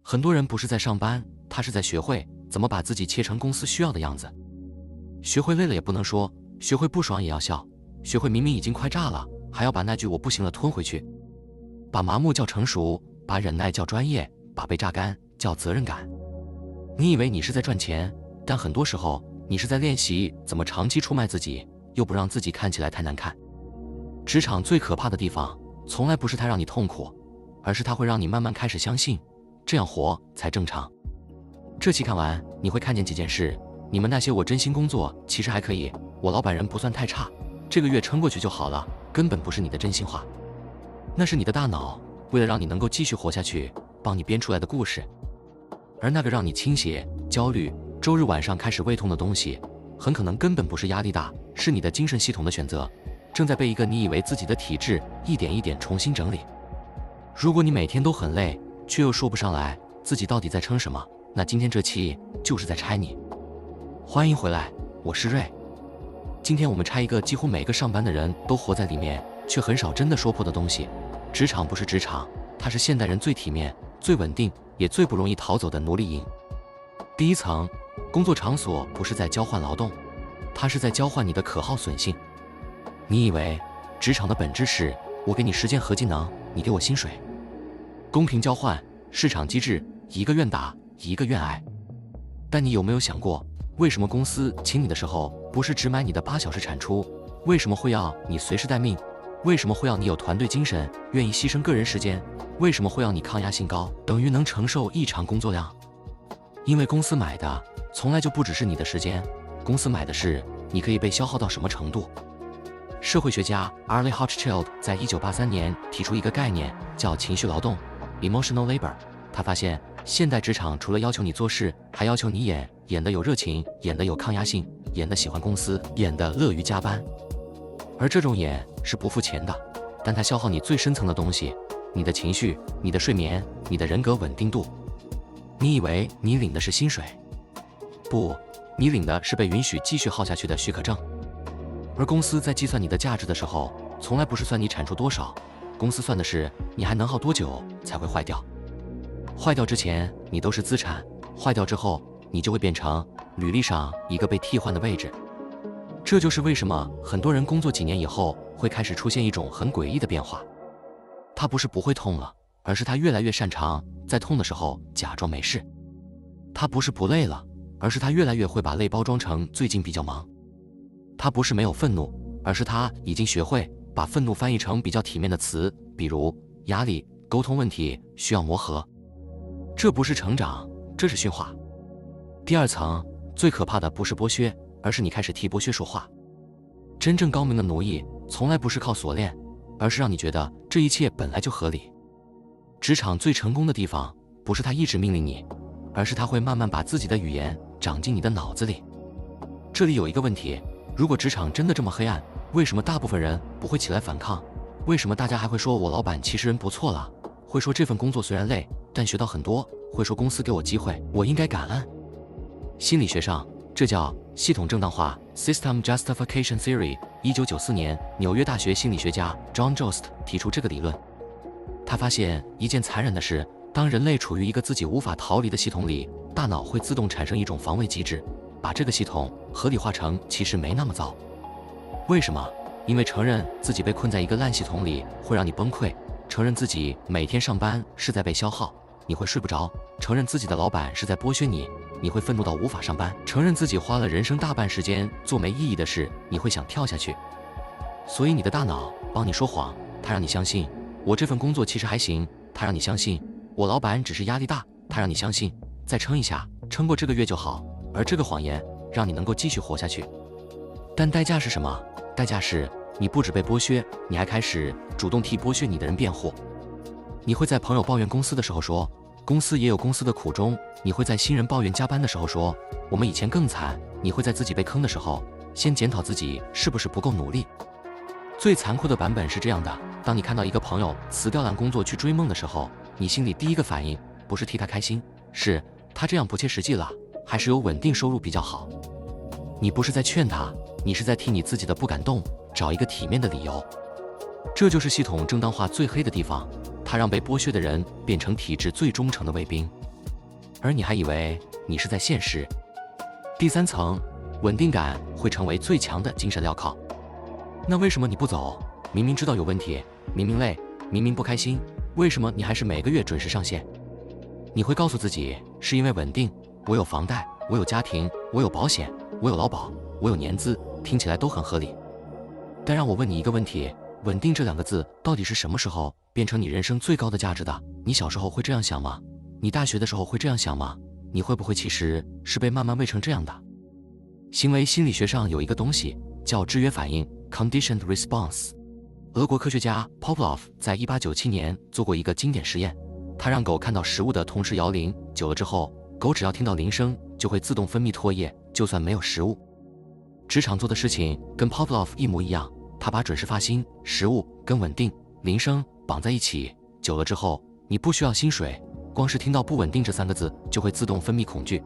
很多人不是在上班，他是在学会怎么把自己切成公司需要的样子。学会累了也不能说，学会不爽也要笑，学会明明已经快炸了，还要把那句我不行了吞回去。把麻木叫成熟，把忍耐叫专业，把被榨干叫责任感。你以为你是在赚钱，但很多时候你是在练习怎么长期出卖自己，又不让自己看起来太难看。职场最可怕的地方，从来不是它让你痛苦，而是它会让你慢慢开始相信，这样活才正常。这期看完，你会看见几件事：你们那些我真心工作其实还可以，我老板人不算太差，这个月撑过去就好了，根本不是你的真心话，那是你的大脑为了让你能够继续活下去，帮你编出来的故事。而那个让你倾斜、焦虑、周日晚上开始胃痛的东西，很可能根本不是压力大，是你的精神系统的选择，正在被一个你以为自己的体质一点一点重新整理。如果你每天都很累，却又说不上来自己到底在撑什么，那今天这期就是在拆你。欢迎回来，我是瑞。今天我们拆一个几乎每个上班的人都活在里面，却很少真的说破的东西。职场不是职场，它是现代人最体面、最稳定，也最不容易逃走的奴隶营。第一层，工作场所不是在交换劳动，它是在交换你的可耗损性。你以为职场的本质是我给你时间和技能，你给我薪水，公平交换，市场机制，一个愿打，一个愿挨。但你有没有想过，为什么公司请你的时候不是只买你的8小时产出？为什么会要你随时待命？为什么会要你有团队精神，愿意牺牲个人时间？为什么会要你抗压性高，等于能承受异常工作量？因为公司买的从来就不只是你的时间，公司买的是你可以被消耗到什么程度。社会学家 Arlie Hochschild 在1983年提出一个概念，叫情绪劳动 （emotional labor）。他发现，现代职场除了要求你做事，还要求你演得有热情，演得有抗压性，演得喜欢公司，演得乐于加班。而这种演是不付钱的，但它消耗你最深层的东西，你的情绪，你的睡眠，你的人格稳定度。你以为你领的是薪水？不，你领的是被允许继续耗下去的许可证。而公司在计算你的价值的时候，从来不是算你产出多少，公司算的是你还能耗多久才会坏掉。坏掉之前你都是资产，坏掉之后你就会变成履历上一个被替换的位置。这就是为什么很多人工作几年以后会开始出现一种很诡异的变化。他不是不会痛了，而是他越来越擅长在痛的时候假装没事。他不是不累了，而是他越来越会把累包装成最近比较忙。他不是没有愤怒，而是他已经学会把愤怒翻译成比较体面的词，比如压力、沟通问题需要磨合。这不是成长，这是驯化。第二层，最可怕的不是剥削，而是你开始替剥削说话。真正高明的奴役从来不是靠锁链，而是让你觉得这一切本来就合理。职场最成功的地方不是他一直命令你，而是他会慢慢把自己的语言长进你的脑子里。这里有一个问题，如果职场真的这么黑暗，为什么大部分人不会起来反抗？为什么大家还会说我老板其实人不错了？会说这份工作虽然累，但学到很多？会说公司给我机会，我应该感恩？心理学上，这叫系统正当化 （System Justification Theory）。1994年，纽约大学心理学家 John Jost 提出这个理论。他发现一件残忍的事：当人类处于一个自己无法逃离的系统里，大脑会自动产生一种防卫机制，把这个系统合理化成其实没那么糟。为什么？因为承认自己被困在一个烂系统里会让你崩溃，承认自己每天上班是在被消耗，你会睡不着；承认自己的老板是在剥削你，你会愤怒到无法上班；承认自己花了人生大半时间做没意义的事，你会想跳下去。所以你的大脑帮你说谎，它让你相信我这份工作其实还行，它让你相信我老板只是压力大，它让你相信再撑一下，撑过这个月就好。而这个谎言让你能够继续活下去。但代价是什么？代价是你不只被剥削，你还开始主动替剥削你的人辩护。你会在朋友抱怨公司的时候说，公司也有公司的苦衷；你会在新人抱怨加班的时候说，我们以前更惨；你会在自己被坑的时候，先检讨自己是不是不够努力。最残酷的版本是这样的：当你看到一个朋友辞掉烂工作去追梦的时候，你心里第一个反应不是替他开心，是他这样不切实际了，还是有稳定收入比较好。你不是在劝他，你是在替你自己的不敢动找一个体面的理由。这就是系统正当化最黑的地方，它让被剥削的人变成体制最忠诚的卫兵。而你还以为你是在现实。第3层，稳定感会成为最强的精神镣铐。那为什么你不走？明明知道有问题，明明累，明明不开心，为什么你还是每个月准时上线？你会告诉自己，是因为稳定，我有房贷，我有家庭，我有保险，我有劳保，我有年资，听起来都很合理。但让我问你一个问题，稳定这2个字到底是什么时候变成你人生最高的价值的？你小时候会这样想吗？你大学的时候会这样想吗？你会不会其实是被慢慢喂成这样的？行为心理学上有一个东西叫制约反应 （conditioned response）。俄国科学家 Pavlov 在1897年做过一个经典实验，他让狗看到食物的同时摇铃，久了之后，狗只要听到铃声就会自动分泌唾液，就算没有食物。职场做的事情跟 Pavlov 一模一样，他把准时发薪、食物跟稳定、铃声绑在一起，久了之后，你不需要薪水，光是听到不稳定这3个字就会自动分泌恐惧。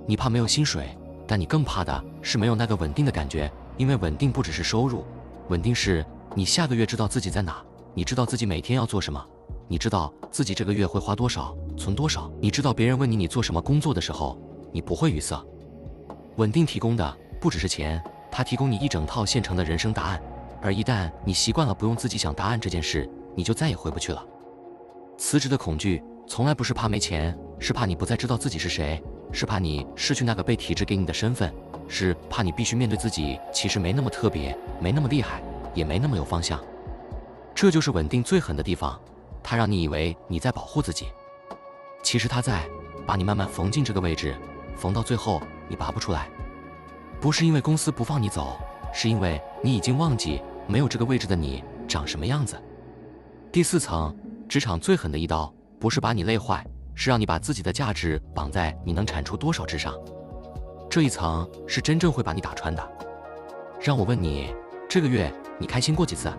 你怕没有薪水，但你更怕的是没有那个稳定的感觉，因为稳定不只是收入，稳定是你下个月知道自己在哪，你知道自己每天要做什么，你知道自己这个月会花多少，存多少，你知道别人问你做什么工作的时候，你不会语塞。稳定提供的不只是钱，它提供你一整套现成的人生答案，而一旦你习惯了不用自己想答案这件事，你就再也回不去了。辞职的恐惧从来不是怕没钱，是怕你不再知道自己是谁，是怕你失去那个被体制给你的身份，是怕你必须面对自己其实没那么特别，没那么厉害，也没那么有方向。这就是稳定最狠的地方，它让你以为你在保护自己，其实它在把你慢慢缝进这个位置，缝到最后你拔不出来。不是因为公司不放你走，是因为你已经忘记没有这个位置的你长什么样子。第4层，职场最狠的一刀，不是把你累坏，是让你把自己的价值绑在你能产出多少之上。这一层是真正会把你打穿的。让我问你，这个月你开心过几次？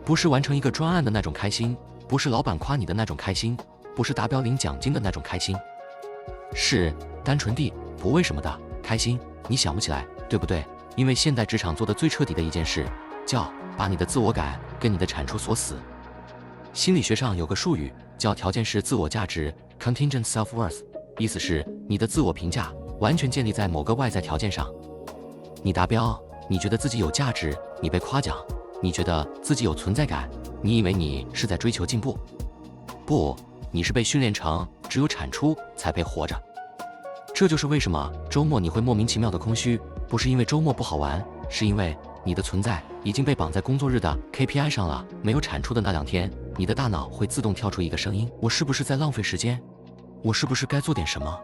不是完成一个专案的那种开心，不是老板夸你的那种开心，不是达标领奖金的那种开心，是单纯地不为什么的开心。你想不起来，对不对？因为现代职场做的最彻底的一件事，叫把你的自我感跟你的产出锁死。心理学上有个术语叫条件式自我价值 （contingent self-worth）， 意思是你的自我评价完全建立在某个外在条件上。你达标，你觉得自己有价值，你被夸奖，你觉得自己有存在感，你以为你是在追求进步。不，你是被训练成只有产出才配活着。这就是为什么周末你会莫名其妙的空虚，不是因为周末不好玩，是因为你的存在已经被绑在工作日的 KPI 上了。没有产出的那2天，你的大脑会自动跳出一个声音：我是不是在浪费时间？我是不是该做点什么？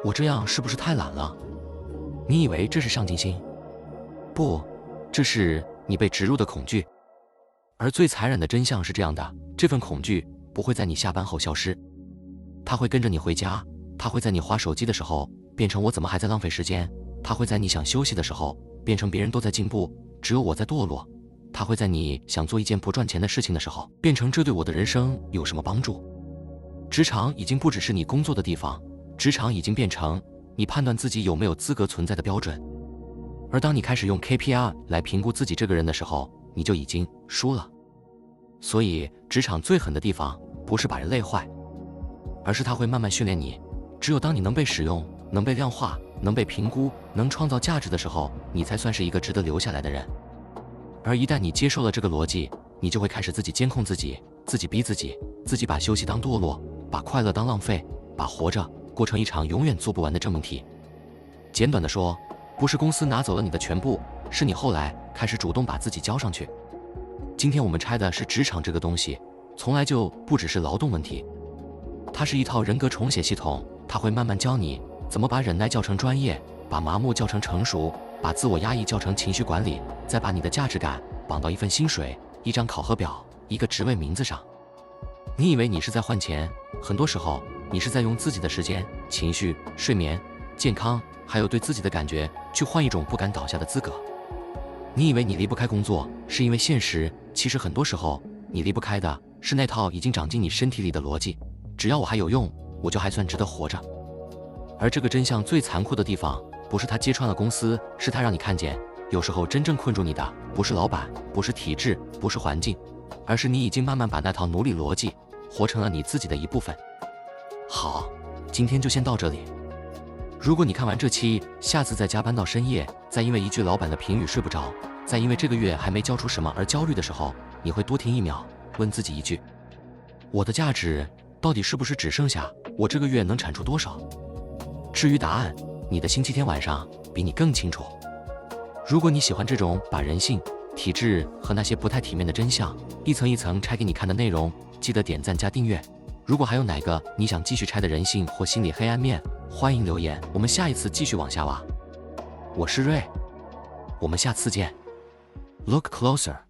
我这样是不是太懒了？你以为这是上进心？不，这是你被植入的恐惧。而最残忍的真相是这样的，这份恐惧不会在你下班后消失，它会跟着你回家，它会在你滑手机的时候变成我怎么还在浪费时间，它会在你想休息的时候变成别人都在进步，只有我在堕落，它会在你想做一件不赚钱的事情的时候变成这对我的人生有什么帮助。职场已经不只是你工作的地方，职场已经变成你判断自己有没有资格存在的标准。而当你开始用 KPI 来评估自己这个人的时候，你就已经输了。所以职场最狠的地方不是把人累坏，而是它会慢慢训练你。只有当你能被使用，能被量化，能被评估，能创造价值的时候，你才算是一个值得留下来的人。而一旦你接受了这个逻辑，你就会开始自己监控自己，自己逼自己，自己把休息当堕落，把快乐当浪费，把活着过成一场永远做不完的证明题。简短的说，不是公司拿走了你的全部，是你后来开始主动把自己交上去。今天我们拆的是职场这个东西，从来就不只是劳动问题，它是一套人格重写系统，它会慢慢教你怎么把忍耐教成专业，把麻木教成成熟，把自我压抑教成情绪管理，再把你的价值感绑到一份薪水、一张考核表、一个职位名字上。你以为你是在换钱，很多时候你是在用自己的时间、情绪、睡眠、健康，还有对自己的感觉去换一种不敢倒下的资格。你以为你离不开工作，是因为现实，其实很多时候你离不开的是那套已经长进你身体里的逻辑，只要我还有用，我就还算值得活着。而这个真相最残酷的地方，不是它揭穿了公司，是它让你看见，有时候真正困住你的不是老板，不是体制，不是环境，而是你已经慢慢把那套奴隶逻辑活成了你自己的一部分。好，今天就先到这里。如果你看完这期，下次再加班到深夜，再因为一句老板的评语睡不着，再因为这个月还没交出什么而焦虑的时候，你会多停1秒，问自己一句：我的价值到底是不是只剩下我这个月能产出多少？至于答案，你的星期天晚上比你更清楚。如果你喜欢这种把人性、体制和那些不太体面的真相一层一层拆给你看的内容，记得点赞加订阅。如果还有哪个你想继续拆的人性或心理黑暗面，欢迎留言，我们下一次继续往下挖。我是瑞，我们下次见。Look closer.